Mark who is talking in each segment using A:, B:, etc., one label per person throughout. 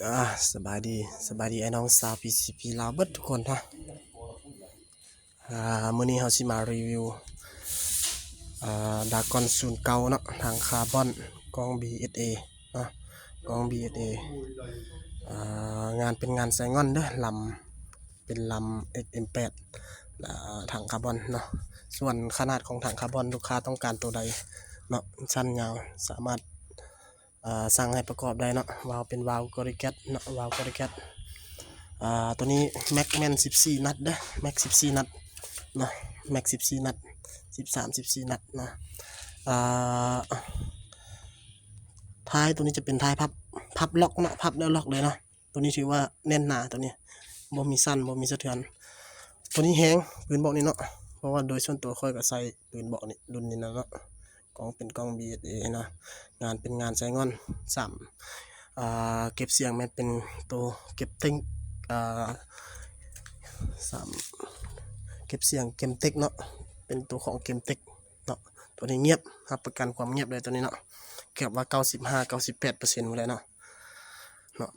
A: อ่าสบายดีไอ้น้องสาวพีลาวเบิดทุกคนนะมื้อนี้เราสิมารีวิวดากอน09เนาะทางคาร์บอนกล้อง BSA เนาะกล้อง BSA งานเป็นงานไซงอนเด้อลำเป็นลำ XM8 ถังคาร์บอนเนาะส่วนขนาดของถังคาร์บอนลูกค้าต้องการตัวใดเนาะสั้นยาวสามารถสั่งให้ประกอบได้เนาะวาล์วเป็นวาล์วกอริแกตเนาะวาล์วกอริแกตตัวนี้แม็กแมน14นัดเด้อแม็ก14นัดเนาะแม็ก14นัด14นัดเนาะท้ายตัวนี้จะเป็นท้ายพับล็อกเนาะพับแล้วล็อกเลยเนาะตัวนี้ถือว่าแน่นหนาตัวนี้บ่มีสั้นบ่มีสะเทือนตัวนี้แห้งปืนบอกนี่เนาะเพราะว่าโดยส่วนตัวค่อยก็ใส่ปืนบอกนี่รุ่นนี้นะเนาะกล้องเป็นกล้อง BSA นะงานเป็นงานไซงอน3เก็บเสียงมันเป็นตัวเก็บเต็ง3เก็บเสียงเกมเต็กเนาะเป็นตัวของเกมเต็กเนาะตัวนี้เงียบรับประกันความเงียบเลยตัวนี้เนาะเกือบว่า95-98%หมดเลยเนาะ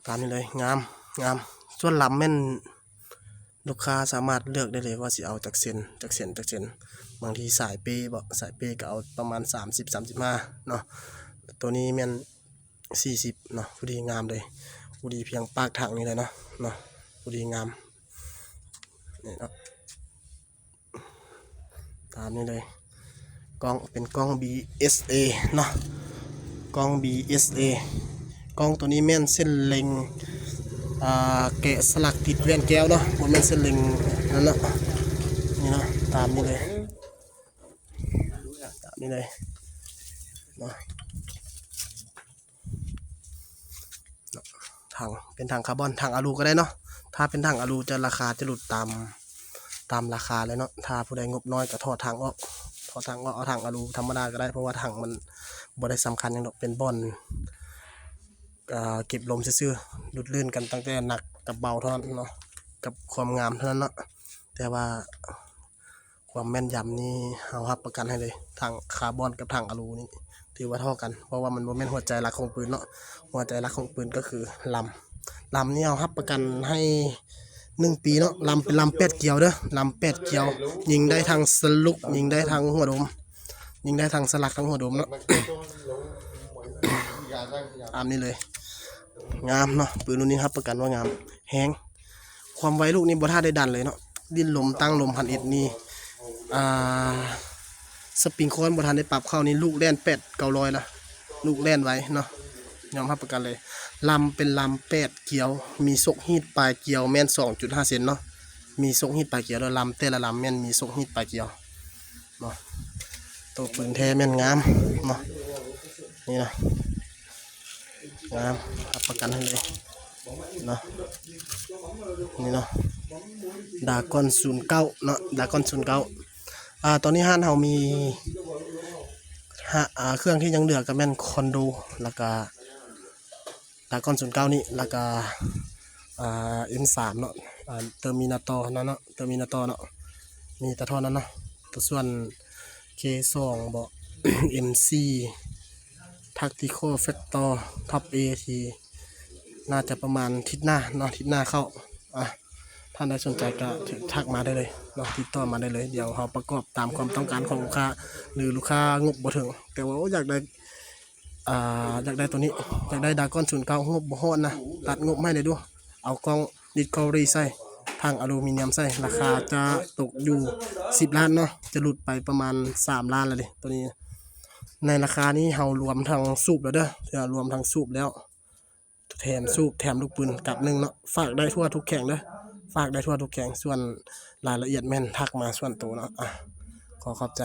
A: ตามนี้เลยงามส่วนลำแม่นลูกค้าสามารถเลือกได้เลยว่าสิเอาจากเส้นบางทีสายเปย์สายเปย์ก็เอาประมาณ30-35เนาะตัวนี้แม่น40เนาะพอดีงามเลยพอดีเพียงปากถังนี่เลยเนาะพอดีงามนี่เนาะตามนี้เลยกล้องเป็นกล้อง BSA เนาะกล้อง BSA กล้องตัวนี้แม่นเส้นเล็งแกะสลักติดแว่นแก้วเนาะบ่แม่นเส้นเล็งนั่นเนาะนี่เนาะตามนี้เลยเนาะถังเป็นถังคาร์บอนถังอะลูก็ได้เนาะถ้าเป็นถังอะลูจะราคาจะหลุดตามราคาเลยเนาะถ้าผู้ใดงบน้อยก็ถอดถังออกเอาถังอะลูธรรมดาก็ได้เพราะว่าถังมันบ่ได้สำคัญอย่างดอกเป็นบอนเก็บลมซื่อๆดูดลื่นกันตั้งแต่หนักกับเบาเท่านั้นเนาะกับความงามเท่านั้นเนาะแต่ว่าความแม่นยำนี่เรารับประกันให้เลยถังคาร์บอนกับถังอะลูนี่ถือว่าเท่ากันเพราะว่ามันบ่แม่นหัวใจหลักของปืนเนาะหัวใจหลักของปืนก็คือลำนี่เรารับประกันให้1 ปีเนาะลำเป็นลำ8 เกียวเด้อลำ8 เกียวยิงได้ทางสลุกยิงได้ทางหัวดมยิงได้ทางสลักทางหัวดมเนาะตามนี้เลยงามเนาะปืนรุ่นนี้ครับประกันว่างามแห้งความไวลูกนี่บ่ท่าได้ดันเลยเนาะดิ้นลมตั้งลม1,100นี่สปริงโคนบ่ทันได้ปรับเข้านี่ลูกแล่น8-900ละลูกแล่นไว้เนาะยอมรับประกันเลยลำเป็นลำ8 เกียวมีซกฮีดปลายเกียวแม่น 2.5 เซนเนาะมีซกฮีดปลายเกียวแล้วลำแต่ละลำแม่นมีซกฮีดปลายเกียวเนาะตัวปืนแท้แม่นงามเนาะนี่นะงามรับประกันให้เลยเนาะนี่เนาะดากอน09เนาะดากอน09ตอนนี้ห้านเฮามีเครื่องที่ยังเหลือก็แม่นคอนโดแล้วก็ดากอน09นี่แล้วก็M3 เนาะเตอร์มินาตอร์นั่นเนาะเตอร์มินาตอร์เนาะมีแต่เท่านั้นเนาะตัวส่วน K2 บ่ MC Tactical Factor Top AT น่าจะประมาณทิศหน้าเนาะทิศหน้าเข้าท่านใดสนใจก็ทักมาได้เลยเนาะติดต่อมาได้เลยเดี๋ยวเราประกอบตามความต้องการของลูกค้าหรือลูกค้างบบ่ถึงแต่ว่าอยากได้ตัวนี้อยากได้ดากอน09งบบ่ฮอดนะตัดงบให้ได้ด้วยเอากล้องดิสคัฟเวอรี่ใส่ทางอลูมิเนียมใส่ราคาจะตกอยู่10 ล้านเนาะจะหลุดไปประมาณ3 ล้านแล้วดิตัวนี้ในราคานี้เรารวมทางสูบแล้วเด้อรวมทางสูบแล้วแถมสูบแถมลูกปืนกับ1เนาะฝากได้ทั่วทุกแข่งเด้อฝากได้ทั่วทุกแข่งส่วนรายละเอียดแม่นทักมาส่วนตัวเนาะขอขอบใจ